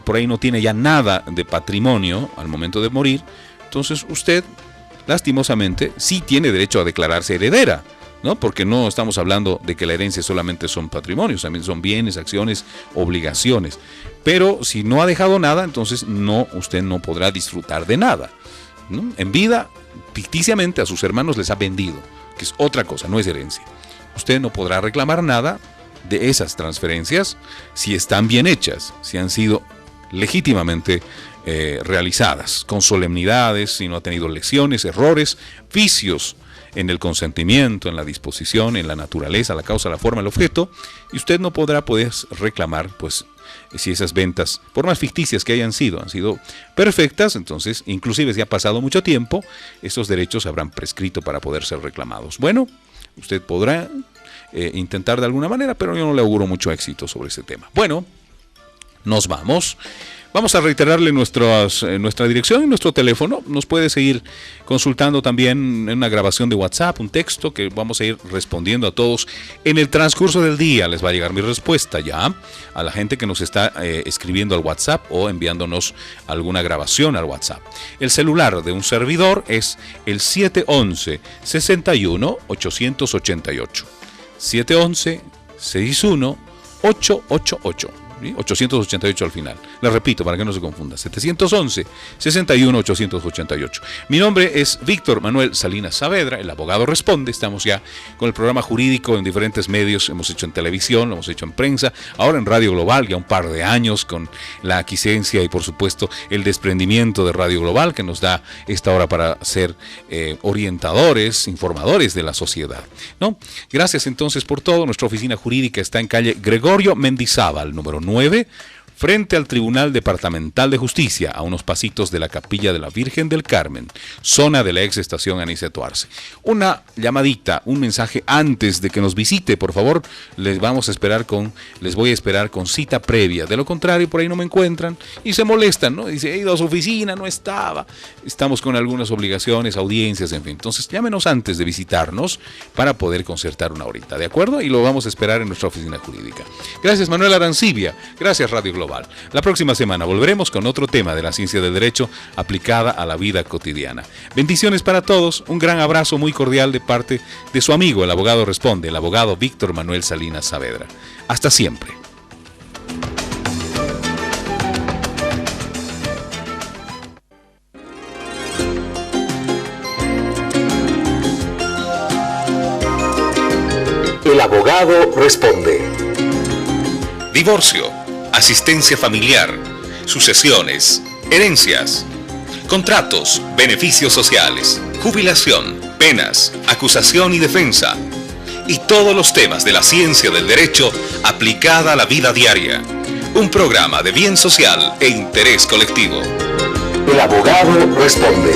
por ahí no tiene ya nada de patrimonio al momento de morir, entonces usted, lastimosamente, sí tiene derecho a declararse heredera, ¿no? Porque no estamos hablando de que la herencia solamente son patrimonios, también son bienes, acciones, obligaciones. Pero si no ha dejado nada, entonces usted no podrá disfrutar de nada, ¿no? En vida, ficticiamente a sus hermanos les ha vendido, que es otra cosa, no es herencia. Usted no podrá reclamar nada de esas transferencias si están bien hechas, si han sido legítimamente realizadas, con solemnidades, si no ha tenido lesiones, errores, vicios en el consentimiento, en la disposición, en la naturaleza, la causa, la forma, el objeto, y usted no podrá reclamar, pues, si esas ventas, por más ficticias que han sido perfectas, entonces, inclusive si ha pasado mucho tiempo, esos derechos habrán prescrito para poder ser reclamados. Bueno, usted podrá intentar de alguna manera, pero yo no le auguro mucho éxito sobre ese tema. Bueno, nos vamos. Vamos a reiterarle nuestra dirección y nuestro teléfono. Nos puede seguir consultando también en una grabación de WhatsApp, un texto que vamos a ir respondiendo a todos. En el transcurso del día les va a llegar mi respuesta ya a la gente que nos está escribiendo al WhatsApp o enviándonos alguna grabación al WhatsApp. El celular de un servidor es el 711-61-888. 711-61-888. 888 al final. Le repito para que no se confunda. 711-61-888. Mi nombre es Víctor Manuel Salinas Saavedra, el abogado responde. Estamos ya con el programa jurídico en diferentes medios. Hemos hecho en televisión, lo hemos hecho en prensa, ahora en Radio Global, ya un par de años con la aquiescencia y por supuesto el desprendimiento de Radio Global que nos da esta hora para ser orientadores, informadores de la sociedad, ¿no? Gracias entonces por todo. Nuestra oficina jurídica está en calle Gregorio Mendizábal, número 9, frente al Tribunal Departamental de Justicia, a unos pasitos de la Capilla de la Virgen del Carmen, zona de la ex estación Aniceto Arce. Una llamadita, un mensaje antes de que nos visite, por favor, les voy a esperar con cita previa. De lo contrario, por ahí no me encuentran y se molestan, ¿no? Dice, he ido a su oficina, no estaba. Estamos con algunas obligaciones, audiencias, en fin. Entonces, llámenos antes de visitarnos para poder concertar una horita, ¿de acuerdo? Y lo vamos a esperar en nuestra oficina jurídica. Gracias, Manuel Arancibia. Gracias, Radio Global. La próxima semana volveremos con otro tema de la ciencia del derecho aplicada a la vida cotidiana. Bendiciones para todos, un gran abrazo muy cordial de parte de su amigo, el abogado responde, el abogado Víctor Manuel Salinas Saavedra. Hasta siempre. El abogado responde. Divorcio, asistencia familiar, sucesiones, herencias, contratos, beneficios sociales, jubilación, penas, acusación y defensa, y todos los temas de la ciencia del derecho aplicada a la vida diaria. Un programa de bien social e interés colectivo. El abogado responde.